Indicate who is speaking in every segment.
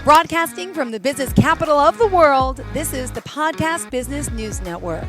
Speaker 1: Broadcasting from the business capital of the world, this is the Podcast Business News Network.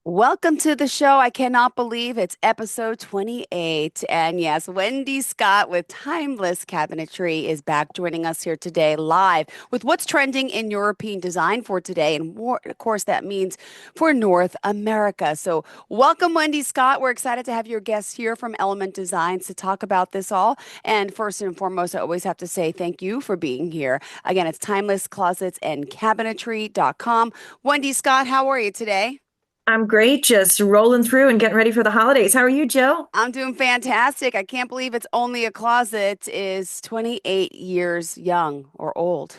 Speaker 1: Welcome to the show. I cannot believe it's episode 28. And yes, Wendy Scott with Timeless Cabinetry is back joining us here today live with what's trending in European design for today. And what, of course, that means for North America. So welcome, Wendy Scott. We're excited to have your guests here from Element Designs to talk about this all. And first and foremost, I always have to say thank you for being here. Again, it's timelessclosetsandcabinetry.com. Wendy Scott, how are you today?
Speaker 2: I'm great, just rolling through and getting ready for the holidays. How are you, Jill?
Speaker 1: I'm doing fantastic. I can't believe it's only a closet is 28 years young or old.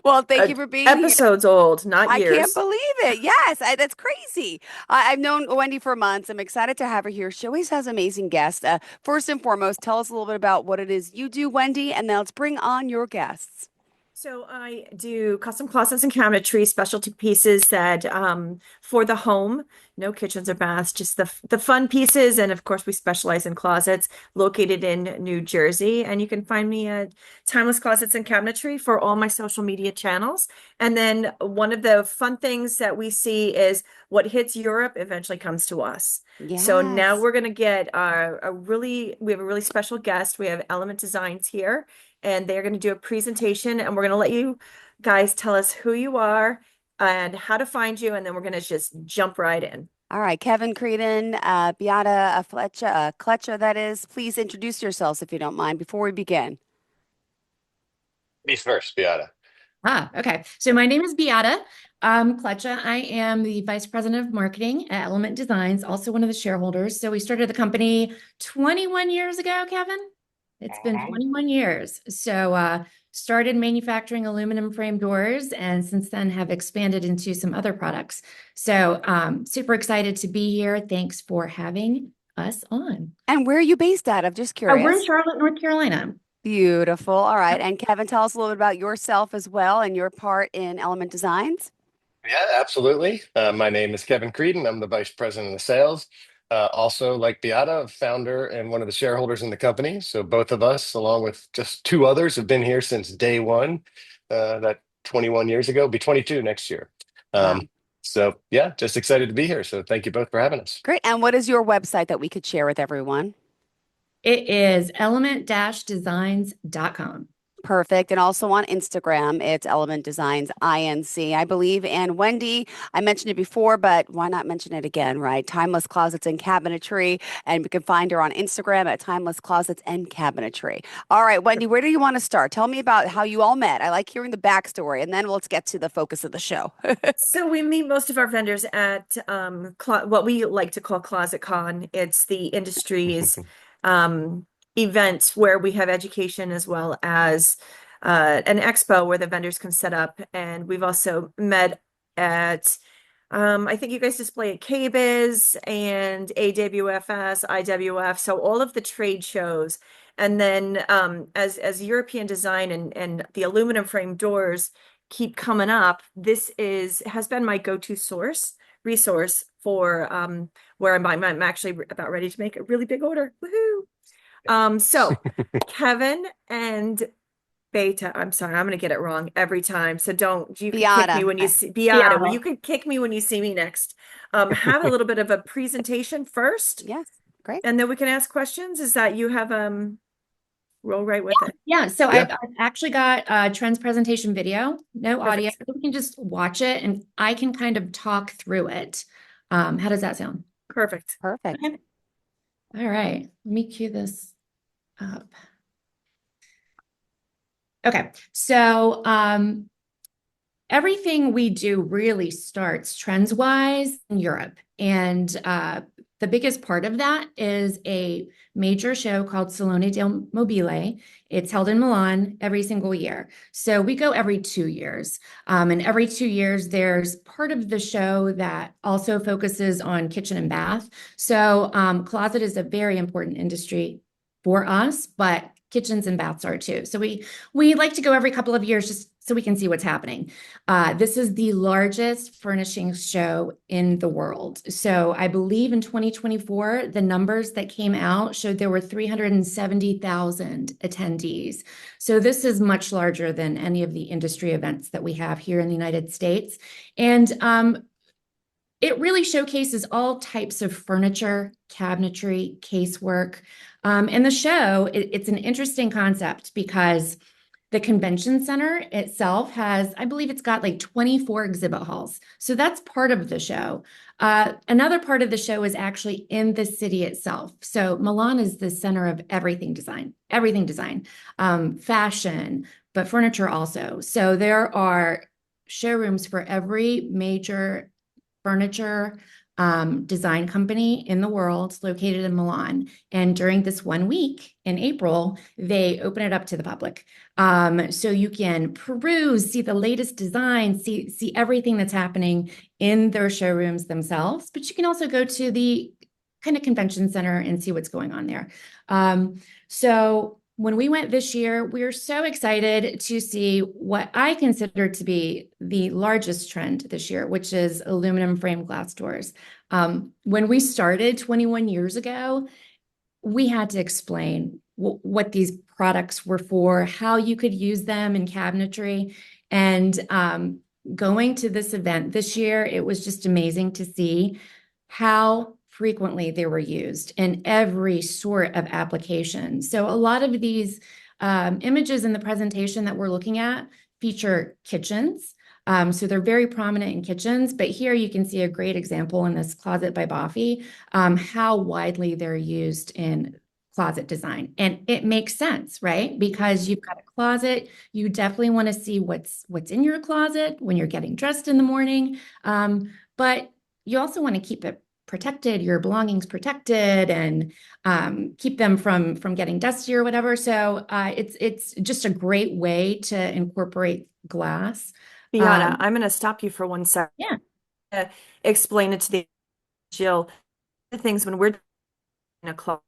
Speaker 1: Well, thank you for being here.
Speaker 2: Episodes old, not
Speaker 1: I can't
Speaker 2: years.
Speaker 1: believe it. Yes, that's crazy. I've known Wendy for months. I'm excited to have her here. She always has amazing guests. First and foremost, tell us a little bit about what it is you do, Wendy, and then let's bring on your guests.
Speaker 2: So I do custom closets and cabinetry, specialty pieces that for the home, no kitchens or baths, just the fun pieces. And of course, we specialize in closets located in New Jersey. And you can find me at Timeless Closets and Cabinetry for all my social media channels. And then one of the fun things that we see is what hits Europe eventually comes to us.
Speaker 1: Yes.
Speaker 2: So now we're going to get we have a really special guest. We have Element Designs here. And they're going to do a presentation, and we're going to let you guys tell us who you are and how to find you, and then we're going to just jump right in.
Speaker 1: All right, Kevin, Creedon, Beata, Klecha, that is. Please introduce yourselves if you don't mind before we begin.
Speaker 3: Me first, Beata.
Speaker 4: Okay. So my name is Beata Klecha. I am the Vice President of Marketing at Element Designs, also one of the shareholders. So we started the company 21 years ago, Kevin. It's been 21 years. So started manufacturing aluminum frame doors, and since then have expanded into some other products. So super excited to be here. Thanks for having us on.
Speaker 1: And where are you based out of? Just curious.
Speaker 4: We're in Charlotte, North Carolina.
Speaker 1: Beautiful. All right. And Kevin, tell us a little bit about yourself as well and your part in Element Designs.
Speaker 3: Yeah, absolutely. My name is Kevin Creedon. I'm the Vice President of Sales. Also, like Beata, founder and one of the shareholders in the company. So both of us, along with just two others, have been here since day one. That 21 years ago, be 22 next year.
Speaker 1: Wow.
Speaker 3: So yeah, just excited to be here. So thank you both for having us.
Speaker 1: Great. And what is your website that we could share with everyone?
Speaker 4: It is element-designs.com.
Speaker 1: Perfect. And also on Instagram, it's Element Designs INC, I believe. And Wendy, I mentioned it before, but why not mention it again, right? Timeless Closets and Cabinetry. And we can find her on Instagram at Timeless Closets and Cabinetry. All right, Wendy, where do you want to start? Tell me about how you all met. I like hearing the backstory, and then let's get to the focus of the show.
Speaker 2: So we meet most of our vendors at what we like to call Closet Con. It's the industry's event where we have education as well as an expo where the vendors can set up. And we've also met at, I think you guys display at KBIS and AWFS, IWF, so all of the trade shows. And then as European design and the aluminum frame doors keep coming up, this has been my go-to resource for where I'm actually about ready to make a really big order. Woohoo! So Kevin and Beata, I'm sorry, I'm going to get it wrong every time. So you can kick me when you see Beata. Well, you can kick me when you see me next. Have a little bit of a presentation first.
Speaker 1: Yes, great.
Speaker 2: And then we can ask questions. Is that you have roll right with it?
Speaker 4: Yeah. So I've actually got a trends presentation video, no audio. So we can just watch it and I can kind of talk through it. How does that sound?
Speaker 2: Perfect.
Speaker 1: Perfect.
Speaker 4: Okay. All right. Let me cue this up. Okay. So everything we do really starts trends-wise in Europe. And the biggest part of that is a major show called Salone del Mobile. It's held in Milan every single year. So we go every 2 years. And every 2 years, there's part of the show that also focuses on kitchen and bath. So closet is a very important industry for us, but kitchens and baths are too. So we like to go every couple of years, just so we can see what's happening. This is the largest furnishing show in the world. So I believe in 2024, the numbers that came out showed there were 370,000 attendees. So this is much larger than any of the industry events that we have here in the United States. And it really showcases all types of furniture, cabinetry, casework. And the show, it's an interesting concept because the convention center itself has, I believe it's got like 24 exhibit halls. So that's part of the show. Another part of the show is actually in the city itself. So Milan is the center of everything design, fashion, but furniture also. So there are showrooms for every major furniture design company in the world located in Milan. And during this 1 week in April, they open it up to the public. So you can peruse, see the latest design, see everything that's happening in their showrooms themselves. But you can also go to the kind of convention center and see what's going on there. So when we went this year, we were so excited to see what I consider to be the largest trend this year, which is aluminum frame glass doors. When we started 21 years ago, we had to explain what these products were for, how you could use them in cabinetry. And going to this event this year, it was just amazing to see how frequently they were used in every sort of application. So a lot of these images in the presentation that we're looking at feature kitchens. So they're very prominent in kitchens, but here you can see a great example in this closet by Boffy, how widely they're used in closet design. And it makes sense, right? Because you've got a closet, you definitely want to see what's in your closet when you're getting dressed in the morning. But you also want to keep it protected, your belongings protected, and keep them from getting dusty or whatever. So it's just a great way to incorporate glass.
Speaker 2: Beata, I'm going to stop you for 1 second.
Speaker 4: Yeah.
Speaker 2: Explain it to the Jill. The things when we're in a closet,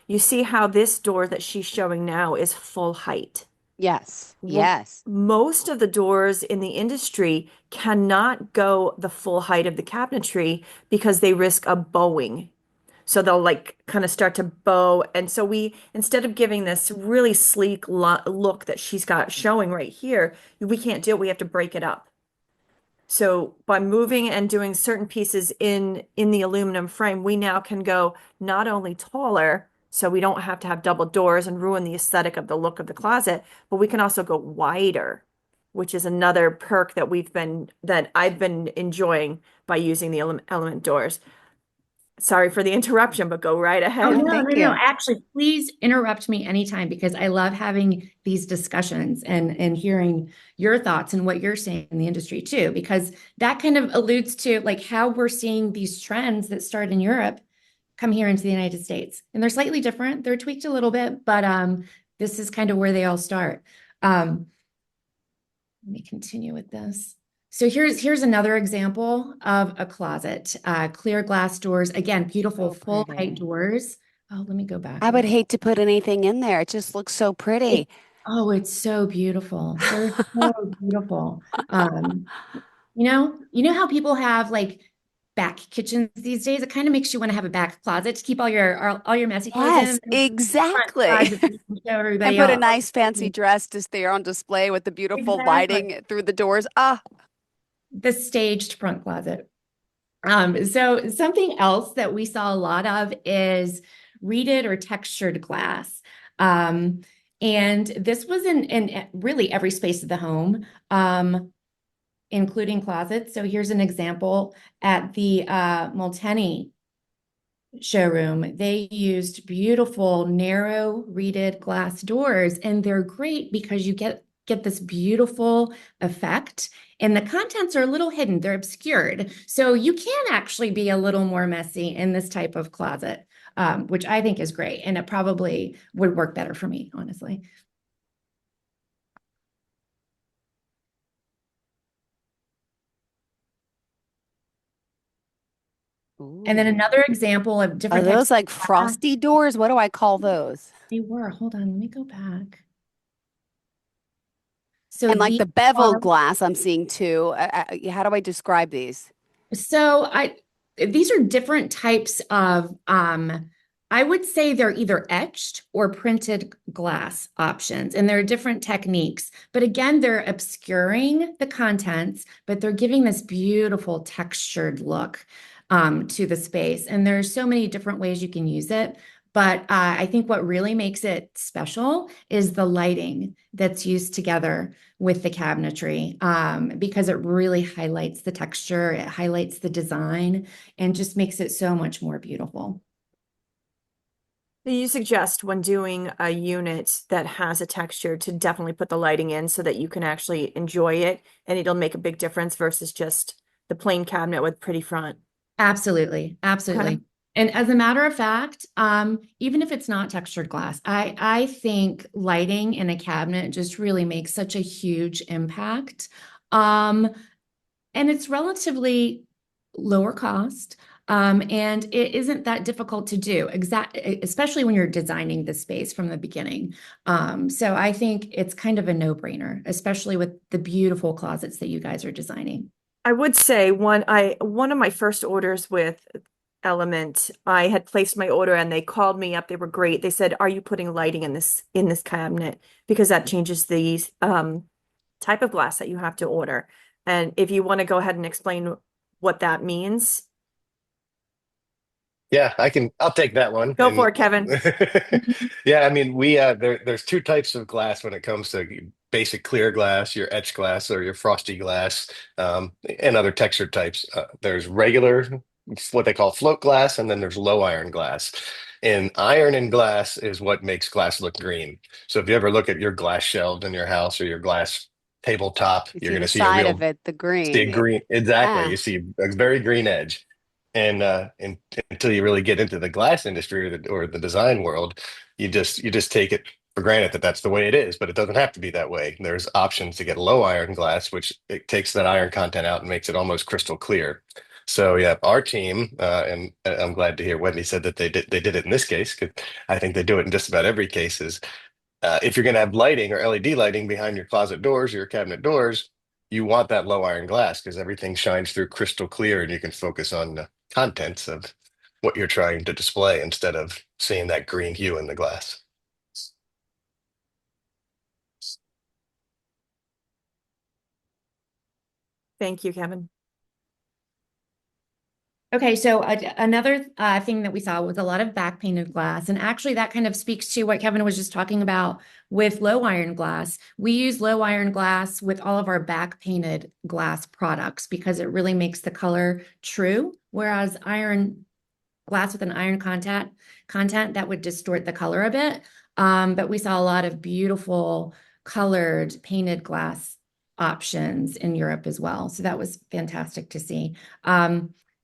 Speaker 2: you see how this door that she's showing now is full height.
Speaker 1: Yes. Yes.
Speaker 2: Most of the doors in the industry cannot go the full height of the cabinetry because they risk a bowing. So they'll like kind of start to bow. And so we, instead of giving this really sleek look that she's got showing right here, we can't do it. We have to break it up. So by moving and doing certain pieces in the aluminum frame, we now can go not only taller, so we don't have to have double doors and ruin the aesthetic of the look of the closet, but we can also go wider, which is another perk that I've been enjoying by using the element doors. Sorry for the interruption, but go right
Speaker 4: Oh,
Speaker 2: ahead.
Speaker 1: No,
Speaker 4: no,
Speaker 1: thank
Speaker 4: no, no.
Speaker 1: you.
Speaker 4: Actually, please interrupt me anytime because I love having these discussions and hearing your thoughts and what you're seeing in the industry too, because that kind of alludes to like how we're seeing these trends that start in Europe come here into the United States. And they're slightly different. They're tweaked a little bit, but this is kind of where they all start. Let me continue with this. So here's another example of a closet. Clear glass doors. Again, beautiful
Speaker 1: So
Speaker 4: full height
Speaker 1: pretty.
Speaker 4: doors. Oh, let me go back
Speaker 1: I
Speaker 4: a
Speaker 1: would
Speaker 4: little.
Speaker 1: hate to put anything in there. It just looks so pretty.
Speaker 4: It's so beautiful. They're so beautiful. You know how people have like back kitchens these days? It kind of makes you want to have a back closet to keep all your messy clothes in.
Speaker 1: Yes,
Speaker 4: Front
Speaker 1: exactly.
Speaker 4: closet that you can show
Speaker 1: And
Speaker 4: everybody
Speaker 1: put a
Speaker 4: else.
Speaker 1: nice fancy dress just there on display with the beautiful
Speaker 4: Exactly.
Speaker 1: lighting through the doors. Ah,
Speaker 4: The staged front closet. So something else that we saw a lot of is reeded or textured glass. And this was in really every space of the home, including closets. So here's an example at the Molteni showroom. They used beautiful, narrow reeded glass doors, and they're great because you get this beautiful effect. And the contents are a little hidden, they're obscured. So you can actually be a little more messy in this type of closet, which I think is great. And it probably would work better for me, honestly. And then
Speaker 1: ooh.
Speaker 4: another example of
Speaker 1: Are
Speaker 4: different types
Speaker 1: those like
Speaker 4: of glass.
Speaker 1: frosty doors? What do I call those?
Speaker 4: They were, hold on, let me go back. So
Speaker 1: And like
Speaker 4: these
Speaker 1: the bevel
Speaker 4: are
Speaker 1: glass I'm seeing too. How do I describe these?
Speaker 4: So these are different types of I would say they're either etched or printed glass options, and there are different techniques. But again, they're obscuring the contents, but they're giving this beautiful textured look to the space. And there are so many different ways you can use it. But I think what really makes it special is the lighting that's used together with the cabinetry because it really highlights the texture, it highlights the design, and just makes it so much more beautiful.
Speaker 2: You suggest when doing a unit that has a texture to definitely put the lighting in so that you can actually enjoy it and it'll make a big difference versus just the plain cabinet with pretty front.
Speaker 4: Absolutely,
Speaker 2: Okay.
Speaker 4: absolutely. And as a matter of fact, even if it's not textured glass, I think lighting in a cabinet just really makes such a huge impact. Um, and it's relatively lower cost. And it isn't that difficult to do, especially when you're designing the space from the beginning. So I think it's kind of a no-brainer, especially with the beautiful closets that you guys are designing.
Speaker 2: I would say one of my first orders with Element, I had placed my order and they called me up. They were great. They said, "Are you putting lighting in this cabinet? Because that changes the type of glass that you have to order." And if you want to go ahead and explain what that means,
Speaker 3: Yeah, I'll take that one.
Speaker 2: go for
Speaker 3: And
Speaker 2: it, Kevin.
Speaker 3: yeah, I mean, there's two types of glass when it comes to basic clear glass, your etched glass or your frosty glass, and other texture types. There's regular, what they call float glass, and then there's low iron glass. And iron and glass is what makes glass look green. So if you ever look at your glass shelves in your house or your glass tabletop,
Speaker 1: You
Speaker 3: you're
Speaker 1: see
Speaker 3: going
Speaker 1: the
Speaker 3: to see a
Speaker 1: side of
Speaker 3: real
Speaker 1: it, the
Speaker 3: see a
Speaker 1: green.
Speaker 3: green. Exactly.
Speaker 1: Yeah.
Speaker 3: You see a very green edge. And until you really get into the glass industry or the design world, you just take it for granted that that's the way it is, but it doesn't have to be that way. There's options to get low iron glass, which it takes that iron content out and makes it almost crystal clear. So yeah, our team, and I'm glad to hear Wendy said that they did it in this case, because I think they do it in just about every case. Is if you're going to have lighting or LED lighting behind your closet doors or your cabinet doors, you want that low iron glass because everything shines through crystal clear and you can focus on the contents of what you're trying to display instead of seeing that green hue in the glass.
Speaker 2: Thank you, Kevin.
Speaker 4: Okay, so another thing that we saw was a lot of back painted glass. And actually, that kind of speaks to what Kevin was just talking about with low iron glass. We use low iron glass with all of our back painted glass products because it really makes the color true. Whereas iron glass with an iron content that would distort the color a bit. But we saw a lot of beautiful colored painted glass options in Europe as well. So that was fantastic to see.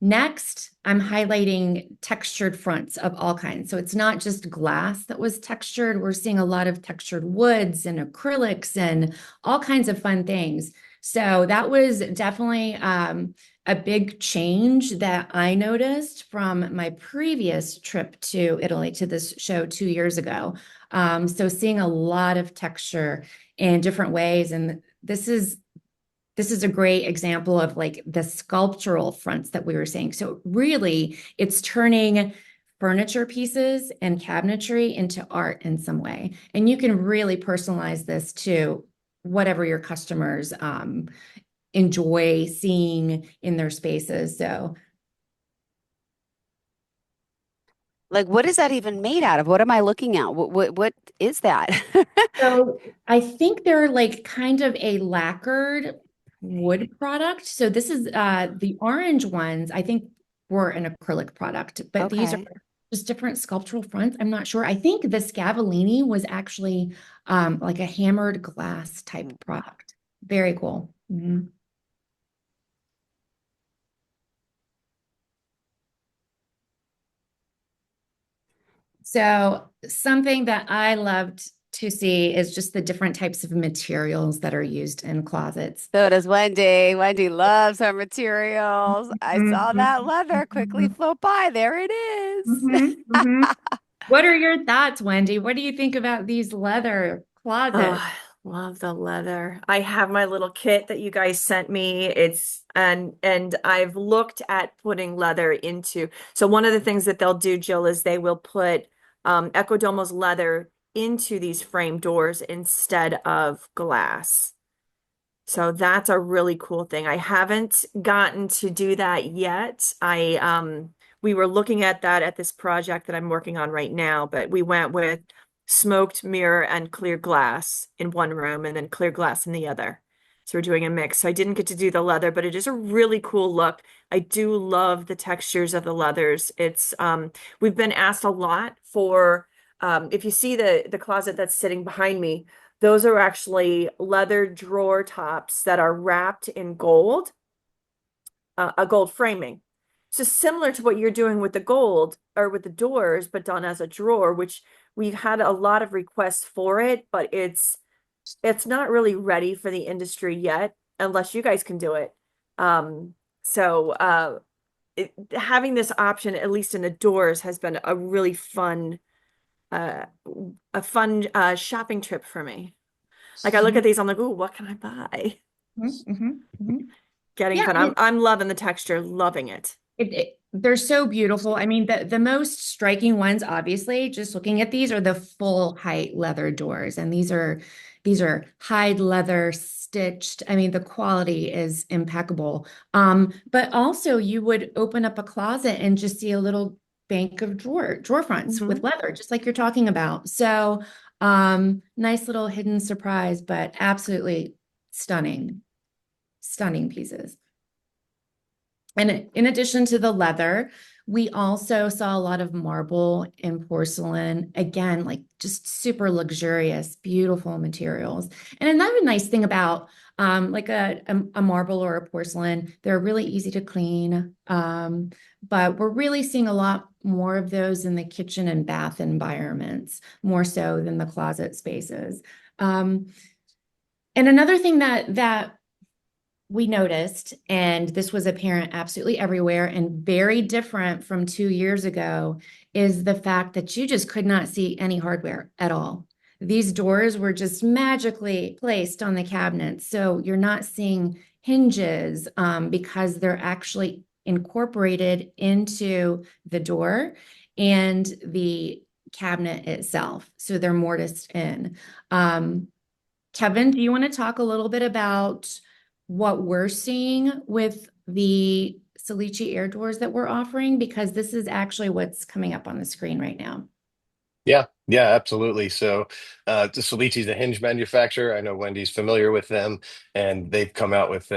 Speaker 4: Next, I'm highlighting textured fronts of all kinds. So it's not just glass that was textured. We're seeing a lot of textured woods and acrylics and all kinds of fun things. So that was definitely a big change that I noticed from my previous trip to Italy to this show 2 years ago. So seeing a lot of texture in different ways, and this is a great example of like the sculptural fronts that we were saying. So really, it's turning furniture pieces and cabinetry into art in some way. And you can really personalize this to whatever your customers enjoy seeing in their spaces. So
Speaker 1: Like, what is that even made out of? What am I looking at? What is that?
Speaker 4: So I think they're like kind of a lacquered wood product. So this is the orange ones, I think were an acrylic product, but these are
Speaker 1: Okay.
Speaker 4: just different sculptural fronts. I'm not sure. I think the Scavellini was actually like a hammered glass type product. Very cool. Mhm. So something that I loved to see is just the different types of materials that are used in closets.
Speaker 1: So does Wendy. Wendy loves her materials. I saw
Speaker 4: Mhm,
Speaker 1: that leather quickly
Speaker 4: mhm,
Speaker 1: float by. There it is.
Speaker 4: mhm, mhm. What are your thoughts, Wendy? What do you think about these leather
Speaker 2: Uh,
Speaker 4: closets?
Speaker 2: Love the leather. I have my little kit that you guys sent me. It's and I've looked at putting leather into. So one of the things that they'll do, Jill, is they will put Ecodomo's leather into these frame doors instead of glass. So that's a really cool thing. I haven't gotten to do that yet. We were looking at that at this project that I'm working on right now, but we went with smoked mirror and clear glass in one room and then clear glass in the other. So we're doing a mix. So I didn't get to do the leather, but it is a really cool look. I do love the textures of the leathers. It's we've been asked a lot for if you see the closet that's sitting behind me, those are actually leather drawer tops that are wrapped in gold, a gold framing. So similar to what you're doing with the gold or with the doors, but done as a drawer, which we've had a lot of requests for it, but it's not really ready for the industry yet, unless you guys can do it. So having this option, at least in the doors, has been a really fun uh shopping trip for me. Like I look at these, I'm like, ooh, what can I buy?
Speaker 4: Mhm, mhm, mhm.
Speaker 2: Getting
Speaker 4: Yeah,
Speaker 2: fun. I'm loving the texture, loving it.
Speaker 4: they're so beautiful. I mean, the most striking ones, obviously, just looking at these are the full height leather doors. And these are hide leather stitched. I mean, the quality is impeccable. But also you would open up a closet and just see a little bank of drawer fronts with
Speaker 2: Mhm.
Speaker 4: leather, just like you're talking about. So nice little hidden surprise, but absolutely stunning, stunning pieces. And in addition to the leather, we also saw a lot of marble and porcelain. Again, like just super luxurious, beautiful materials. And another nice thing about like a marble or a porcelain, they're really easy to clean. But we're really seeing a lot more of those in the kitchen and bath environments, more so than the closet spaces. Um, and another thing that we noticed, and this was apparent absolutely everywhere and very different from 2 years ago, is the fact that you just could not see any hardware at all. These doors were just magically placed on the cabinets. So you're not seeing hinges because they're actually incorporated into the door and the cabinet itself. So they're mortised in. Um, Kevin, do you want to talk a little bit about what we're seeing with the Salici air doors that we're offering? Because this is actually what's coming up on the screen right now.
Speaker 3: Yeah, yeah, absolutely. So, the Soliti's a hinge manufacturer. I know Wendy's familiar with them, and they've come out with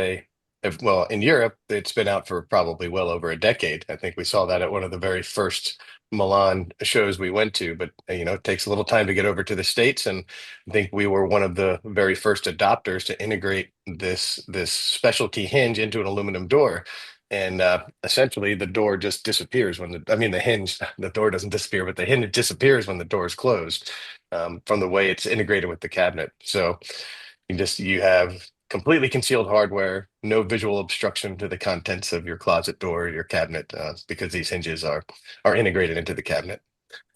Speaker 3: well, in Europe, it's been out for probably well over a decade. I think we saw that at one of the very first Milan shows we went to, but it takes a little time to get over to the States, and I think we were one of the very first adopters to integrate this specialty hinge into an aluminum door. And essentially, the door just disappears I mean, the hinge, the door doesn't disappear, but the hinge disappears when the door is closed from the way it's integrated with the cabinet. So you have completely concealed hardware, no visual obstruction to the contents of your closet door or your cabinet because these hinges are integrated into the cabinet.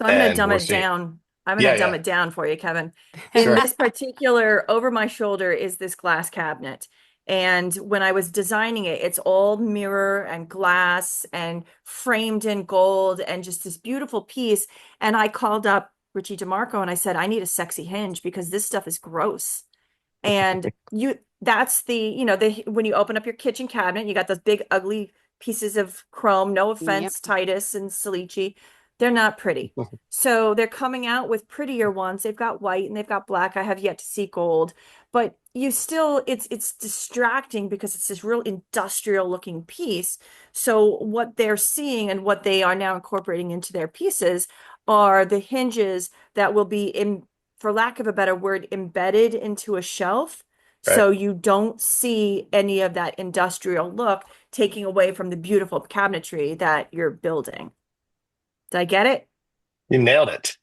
Speaker 2: So I'm going to
Speaker 3: And
Speaker 2: dumb
Speaker 3: we're
Speaker 2: it
Speaker 3: seeing,
Speaker 2: down. I'm going
Speaker 3: yeah,
Speaker 2: to dumb
Speaker 3: yeah,
Speaker 2: it down for you, Kevin. In
Speaker 3: sure.
Speaker 2: this particular, over my shoulder is this glass cabinet. And when I was designing it, it's all mirror and glass and framed in gold and just this beautiful piece. And I called up Richie DeMarco and I said, I need a sexy hinge because this stuff is gross. And that's when you open up your kitchen cabinet, you got those big, ugly pieces of chrome. No
Speaker 1: Yep.
Speaker 2: offense, Titus and Salici. They're not pretty. So they're coming out with prettier ones. They've got white and they've got black. I have yet to see gold, but it's distracting because it's this real industrial looking piece. So what they're seeing and what they are now incorporating into their pieces are the hinges that will be for lack of a better word, embedded into a shelf.
Speaker 3: Right.
Speaker 2: So you don't see any of that industrial look taking away from the beautiful cabinetry that you're building. Did I get it?
Speaker 3: You nailed it.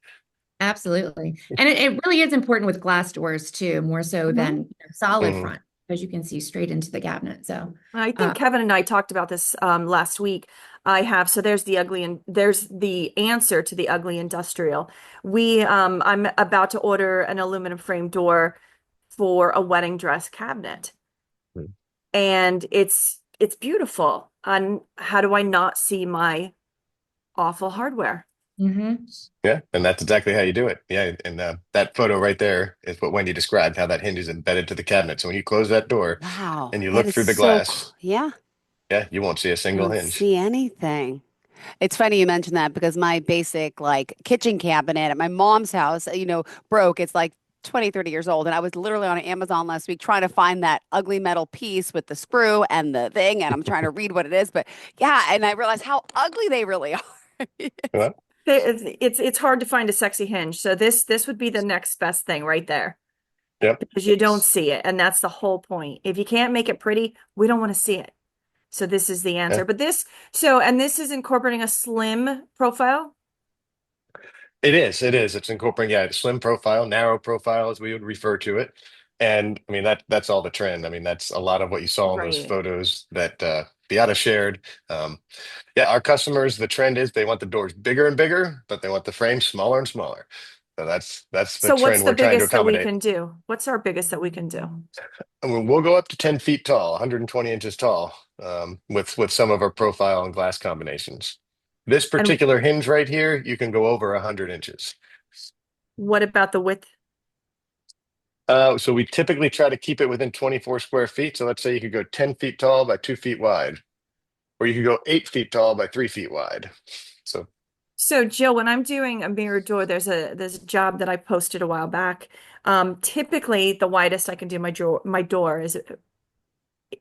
Speaker 4: Absolutely. And it really is important with glass doors too, more so
Speaker 2: Mhm.
Speaker 4: than solid
Speaker 3: Mhm.
Speaker 4: front, because you can see straight into the cabinet. So,
Speaker 2: I
Speaker 4: uh,
Speaker 2: think Kevin and I talked about this last week. So there's the ugly and there's the answer to the ugly industrial. I'm about to order an aluminum frame door for a wedding dress cabinet.
Speaker 3: Hmm.
Speaker 2: And it's beautiful. And how do I not see my awful hardware?
Speaker 4: Mm-hmm.
Speaker 3: Yeah, and that's exactly how you do it. Yeah, and that photo right there is what Wendy described, how that hinge is embedded to the cabinet. So when you close that door
Speaker 1: Wow,
Speaker 3: and you
Speaker 1: that
Speaker 3: look
Speaker 1: is
Speaker 3: through the
Speaker 1: so cool.
Speaker 3: glass,
Speaker 1: Yeah,
Speaker 3: yeah, you won't see a
Speaker 1: you
Speaker 3: single
Speaker 1: don't
Speaker 3: hinge.
Speaker 1: see anything. It's funny you mentioned that because my basic like kitchen cabinet at my mom's house, broke. It's like 20, 30 years old. And I was literally on Amazon last week trying to find that ugly metal piece with the screw and the thing. And I'm trying to read what it is. But yeah, and I realized how ugly they really are.
Speaker 3: Well,
Speaker 2: It's hard to find a sexy hinge. So this would be the next best thing right there
Speaker 3: yep.
Speaker 2: because you don't see it. And that's the whole point. If you can't make it pretty, we don't want to see it. So this is the
Speaker 3: Yeah.
Speaker 2: answer. And this is incorporating a slim profile.
Speaker 3: It is. It is. It's incorporating, yeah, slim profile, narrow profile, as we would refer to it. And I mean that's all the trend. I mean, that's a lot of what you saw in those
Speaker 2: Right.
Speaker 3: photos that Beata shared. Yeah, our customers, the trend is they want the doors bigger and bigger, but they want the frame smaller and smaller. So that's the
Speaker 2: So what's
Speaker 3: trend
Speaker 2: the
Speaker 3: we're trying to
Speaker 2: biggest that we
Speaker 3: accommodate.
Speaker 2: can do? What's our biggest that we can do?
Speaker 3: I mean, we'll go up to 10 feet tall, 120 inches tall, with some of our profile and glass combinations. This
Speaker 2: And
Speaker 3: particular hinge right here, you can go over 100 inches.
Speaker 2: what about the width?
Speaker 3: So we typically try to keep it within 24 square feet. So let's say you could go 10 feet tall by 2 feet wide, or you could go 8 feet tall by 3 feet wide. So,
Speaker 2: So Jill, when I'm doing a mirror door, there's a job that I posted a while back. Typically the widest I can do my door is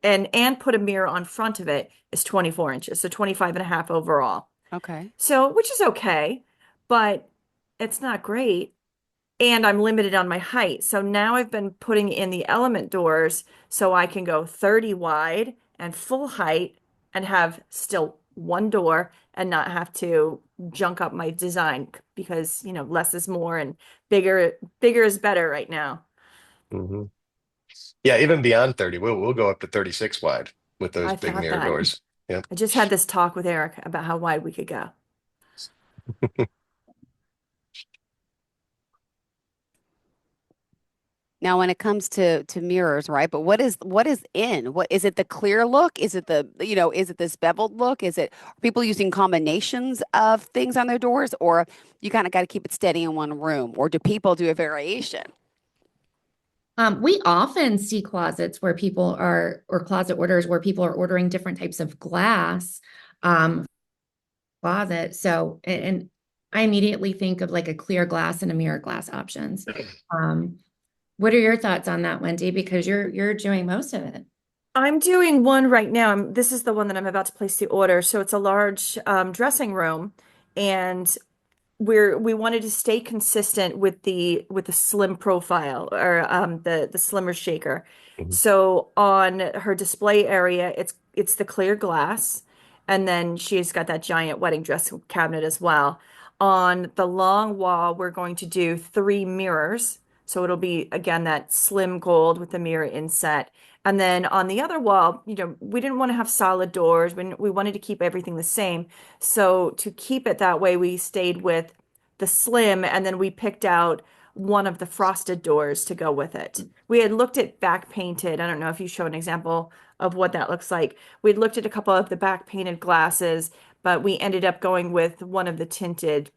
Speaker 2: and put a mirror on front of it is 24 inches, so 25 and a half overall.
Speaker 1: Okay.
Speaker 2: So, which is okay, but it's not great. And I'm limited on my height. So now I've been putting in the element doors so I can go 30 wide and full height and have still one door and not have to junk up my design because, less is more and bigger is better right now.
Speaker 3: mhm. Yeah, even beyond 30, we'll go up to 36 wide with those
Speaker 2: I
Speaker 3: big
Speaker 2: thought
Speaker 3: mirror
Speaker 2: that.
Speaker 3: doors. Yeah.
Speaker 2: I just had this talk with Eric about how wide we could go.
Speaker 1: Now, when it comes to mirrors, right? But what is in? What is it? The clear look? Is it is it this beveled look? Is it are people using combinations of things on their doors, or you kind of got to keep it steady in one room, or do people do a variation?
Speaker 4: We often see closets where people are, or closet orders where people are ordering different types of glass, closet. So, and I immediately think of like a clear glass and a mirror glass options. Um, what are your thoughts on that, Wendy? Because you're doing most of it.
Speaker 2: I'm doing one right now. This is the one that I'm about to place the order. So it's a large dressing room, and we wanted to stay consistent with the slim profile or the slimmer shaker.
Speaker 3: Mhm.
Speaker 2: So on her display area, it's the clear glass, and then she's got that giant wedding dress cabinet as well. On the long wall, we're going to do three mirrors. So it'll be again that slim gold with the mirror inset. And then on the other wall, we didn't want to have solid doors. We wanted to keep everything the same. So to keep it that way, we stayed with the slim, and then we picked out one of the frosted doors to go with it. We had looked at back painted. I don't know if you show an example of what that looks like. We'd looked at a couple of the back painted glasses, but we ended up going with one of the tinted,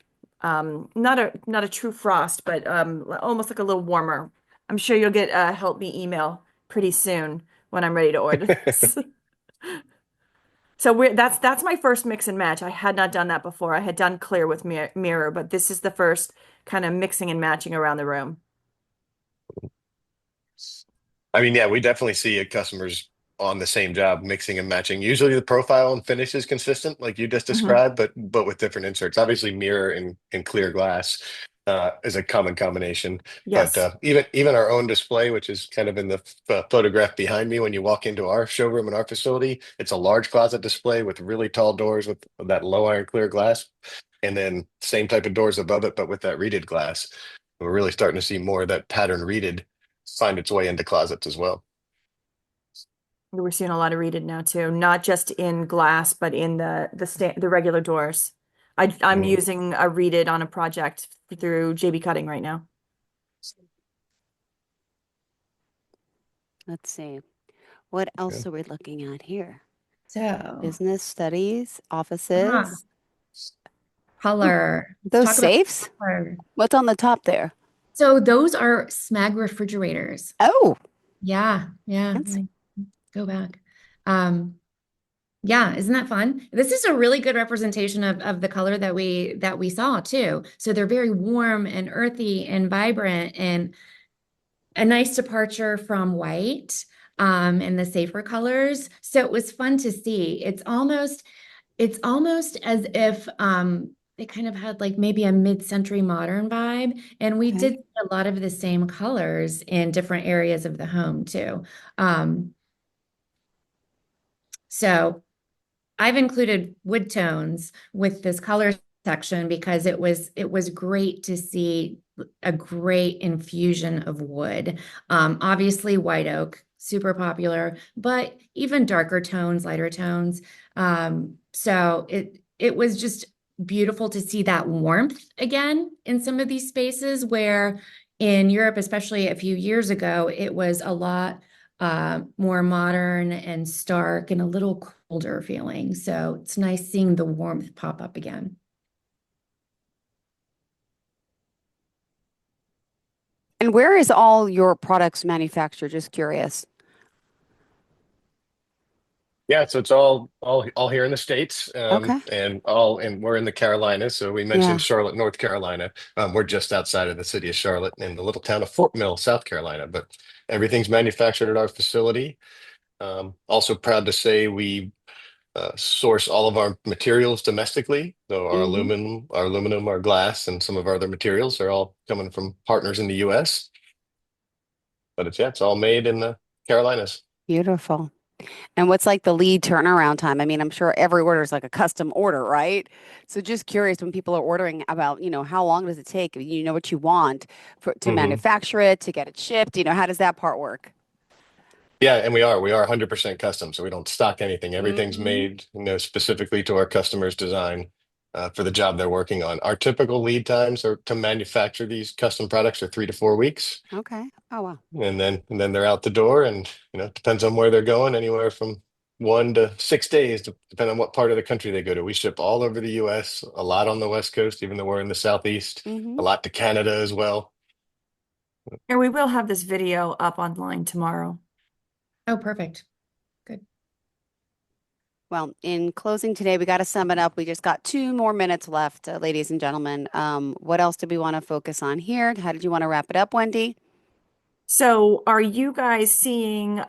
Speaker 2: not a true frost, but almost like a little warmer. I'm sure you'll get a help me email pretty soon when I'm ready to order this. So that's my first mix and match. I had not done that before. I had done clear with mirror, but this is the first kind of mixing and matching around the room.
Speaker 3: I mean, yeah, we definitely see customers on the same job mixing and matching. Usually the profile and finish is consistent, like you just
Speaker 2: Hmm.
Speaker 3: described, but with different inserts. Obviously, mirror and clear glass is a common combination. But
Speaker 2: Yes.
Speaker 3: even our own display, which is kind of in the photograph behind me when you walk into our showroom and our facility, it's a large closet display with really tall doors with that low iron clear glass, and then same type of doors above it, but with that reeded glass. We're really starting to see more of that pattern reeded find its way into closets as well.
Speaker 2: We're seeing a lot of reeded now too, not just in glass, but in the regular doors. I'm
Speaker 3: Mhm.
Speaker 2: using a reeded on a project through JB Cutting right now.
Speaker 1: Let's see. What
Speaker 3: Yeah.
Speaker 1: else are we looking at here?
Speaker 4: So,
Speaker 1: Business studies,
Speaker 4: ah,
Speaker 1: offices. Ooh,
Speaker 4: color. Let's
Speaker 1: those
Speaker 4: talk about
Speaker 1: safes?
Speaker 4: color.
Speaker 1: What's on the top there?
Speaker 4: So those are Smeg refrigerators.
Speaker 1: Oh,
Speaker 4: Yeah, yeah.
Speaker 1: fancy.
Speaker 4: Go back. Um, yeah, isn't that fun? This is a really good representation of the color that we saw too. So they're very warm and earthy and vibrant and a nice departure from white and the safer colors. So it was fun to see. It's almost as if they kind of had like maybe a mid-century modern vibe. And we did
Speaker 1: Okay.
Speaker 4: see a lot of the same colors in different areas of the home too. Um, so I've included wood tones with this color section because it was great to see a great infusion of wood. Obviously white oak, super popular, but even darker tones, lighter tones. So it was just beautiful to see that warmth again in some of these spaces where in Europe, especially a few years ago, it was a lot more modern and stark and a little colder feeling. So it's nice seeing the warmth pop up again.
Speaker 1: And where is all your products manufactured? Just curious.
Speaker 3: Yeah, so it's all here in the States,
Speaker 1: Okay.
Speaker 3: and we're in the Carolinas. So we mentioned
Speaker 1: Yeah.
Speaker 3: Charlotte, North Carolina. We're just outside of the city of Charlotte in the little town of Fort Mill, South Carolina. But everything's manufactured at our facility. Also proud to say we source all of our materials domestically. So
Speaker 1: Hmm.
Speaker 3: our glass, and some of our other materials are all coming from partners in the U.S. But it's all made in the Carolinas.
Speaker 1: Beautiful. And what's like the lead turnaround time? I mean, I'm sure every order is like a custom order, right? So just curious when people are ordering about, how long does it take? You know what you want to
Speaker 3: Hmm.
Speaker 1: manufacture it, to get it shipped, how does that part work?
Speaker 3: Yeah, and we are 100% custom, so we don't stock anything. Everything's
Speaker 1: Hmm.
Speaker 3: made, specifically to our customer's design for the job they're working on. Our typical lead times are to manufacture these custom products are 3 to 4 weeks,
Speaker 1: Okay. Oh, wow.
Speaker 3: and then they're out the door, and it depends on where they're going, anywhere from 1 to 6 days, depending on what part of the country they go to. We ship all over the U.S., a lot on the West Coast, even though we're in the Southeast,
Speaker 1: Hmm.
Speaker 3: a lot to Canada as well.
Speaker 2: And we will have this video up online tomorrow.
Speaker 4: Oh, perfect. Good.
Speaker 1: Well, in closing today, we got to sum it up. We just got 2 more minutes left, ladies and gentlemen. What else do we want to focus on here? How did you want to wrap it up, Wendy?
Speaker 2: So are you guys seeing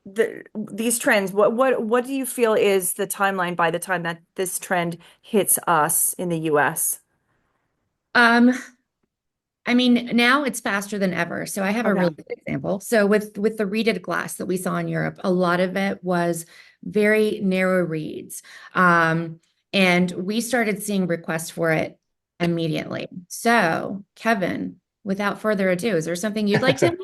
Speaker 2: these trends? What do you feel is the timeline by the time that this trend hits us in the US?
Speaker 4: Um, I mean, now it's faster than ever. So I have a
Speaker 2: Okay.
Speaker 4: really good example. So with the reeded glass that we saw in Europe, a lot of it was very narrow reeds. And we started seeing requests for it immediately. So, Kevin, without further ado, is there something you'd like to?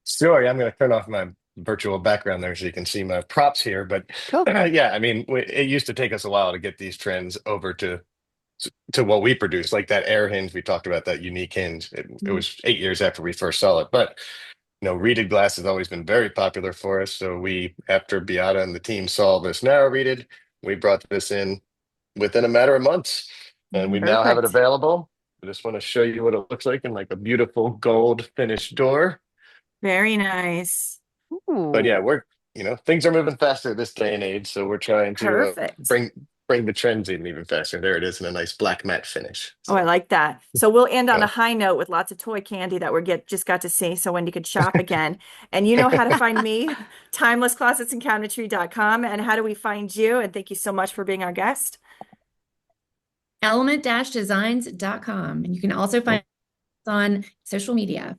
Speaker 3: Sure, yeah, I'm going to turn off my virtual background there so you can see my props here. But
Speaker 1: Cool.
Speaker 3: yeah, I mean, it used to take us a while to get these trends over to what we produce, like that air hinge we talked about, that unique hinge. It
Speaker 4: Mhm.
Speaker 3: was 8 years after we first saw it, but reeded glass has always been very popular for us. So after Beata and the team saw this narrow reeded, we brought this in within a matter of months, and we now have it
Speaker 2: Perfect.
Speaker 3: available. I just want to show you what it looks like in like a beautiful gold finished door.
Speaker 2: Very nice.
Speaker 3: But
Speaker 1: Ooh.
Speaker 3: yeah, things are moving faster this day and age, so we're trying to
Speaker 2: Perfect.
Speaker 3: bring the trends in even faster. There it is in a nice black matte finish.
Speaker 2: Oh, I
Speaker 3: So,
Speaker 2: like that. So we'll end on a
Speaker 3: uh,
Speaker 2: high note with lots of toy candy that we just got to see so Wendy could shop again. And you know how to find me, timelessclosetsandcabinetry.com. And how do we find you? And thank you so much for being our guest.
Speaker 4: Element-designs.com. And you can also find us on social media.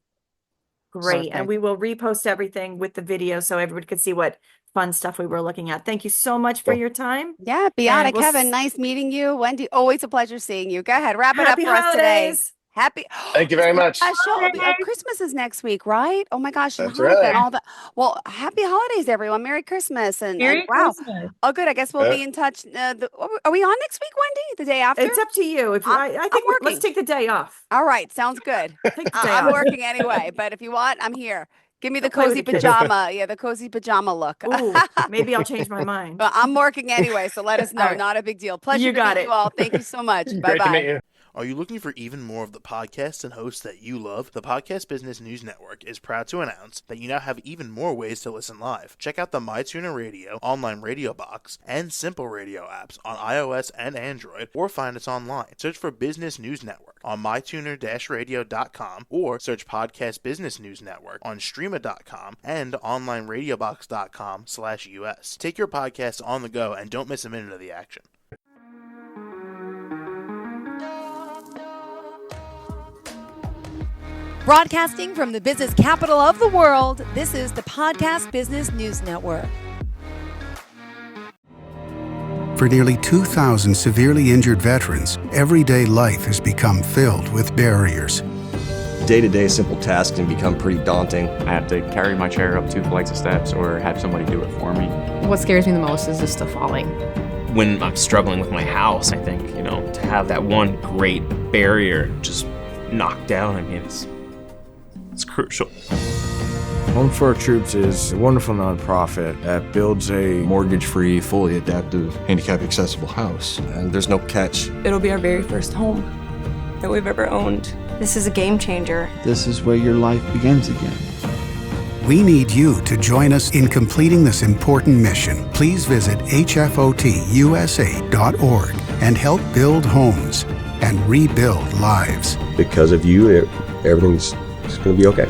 Speaker 2: Great. And
Speaker 1: Perfect.
Speaker 2: we will repost everything with the video so everybody could see what fun stuff we were looking at. Thank you so much for
Speaker 3: well,
Speaker 2: your time.
Speaker 1: Yeah,
Speaker 2: And
Speaker 1: Beata, Kevin, nice meeting you. Wendy, always a pleasure seeing you. Go ahead, wrap it up
Speaker 2: happy
Speaker 1: for us today.
Speaker 2: holidays.
Speaker 1: Happy
Speaker 3: thank you very much.
Speaker 1: special
Speaker 2: Holidays.
Speaker 1: Christmas is next week, right? Oh my gosh, and
Speaker 3: That's
Speaker 1: Hanukkah and
Speaker 3: right.
Speaker 1: all that. Well, happy holidays, everyone. Merry Christmas and
Speaker 4: Merry
Speaker 1: wow.
Speaker 4: Christmas.
Speaker 1: Oh, good. I guess we'll
Speaker 3: Uh,
Speaker 1: be in touch. Are we on next week, Wendy? The day after?
Speaker 2: It's up to you. If
Speaker 1: I'm
Speaker 2: I
Speaker 1: I'm
Speaker 2: think let's
Speaker 1: working.
Speaker 2: take the day off.
Speaker 1: All right, sounds good.
Speaker 2: Take the day
Speaker 1: I'm
Speaker 2: off.
Speaker 1: working anyway, but if you want, I'm here. Give me the
Speaker 2: Don't play with
Speaker 1: cozy
Speaker 2: the kids.
Speaker 1: pajama. Yeah, the cozy pajama look.
Speaker 2: Ooh, maybe I'll change my mind.
Speaker 1: Well, I'm working anyway, so let us know.
Speaker 2: All right.
Speaker 1: Not a big deal. Pleasure
Speaker 2: You
Speaker 1: to
Speaker 2: got
Speaker 1: meet
Speaker 2: it.
Speaker 1: you all. Thank you so much.
Speaker 3: Great to meet
Speaker 1: Bye-bye.
Speaker 3: you.
Speaker 5: Are you looking for even more of the podcasts and hosts that you love? The Podcast Business News Network is proud to announce that you now have even more ways to listen live. Check out the MyTuner Radio, online radio box, and Simple Radio apps on iOS and Android, or find us online. Search for Business News Network on mytuner-radio.com, or search Podcast Business News Network on streama.com and onlineradiobox.com/US. Take your podcast on the go and don't miss a minute of the action.
Speaker 6: Broadcasting from the business capital of the world, this is the Podcast Business News Network.
Speaker 7: For nearly 2,000 severely injured veterans, everyday life has become filled with barriers.
Speaker 8: Day-to-day simple tasks can become pretty daunting.
Speaker 9: I have to carry my chair up 2 flights of steps or have somebody do it for me.
Speaker 10: What scares me the most is just the falling.
Speaker 11: When I'm struggling with my house, I think, to have that one great barrier just knocked down, it's crucial.
Speaker 12: Home for Our Troops is a wonderful nonprofit that builds a
Speaker 8: Mortgage-free, fully adaptive, handicap-accessible house. And there's no catch.
Speaker 10: It'll be our very first home that we've ever owned. This is a game changer.
Speaker 13: This is where your life begins again.
Speaker 7: We need you to join us in completing this important mission. Please visit hfotusa.org and help build homes and rebuild lives.
Speaker 8: Because of you, everything's going to be okay.